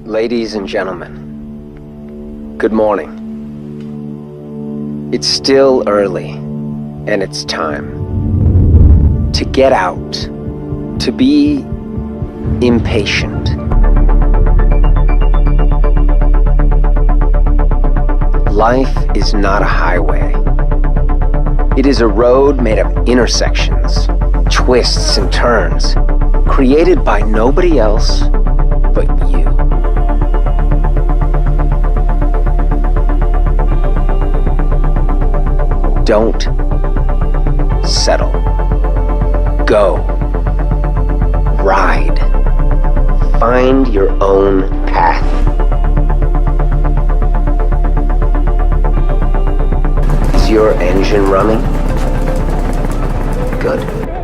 Ladies and gentlemen, good morning. It's still early, and it's time to get out, to be impatient. Life is not a highway. It is a road made of intersections, twists and turns, created by nobody else but you. Don't settle. Go. Ride. Find your own path. Is your engine running? Good.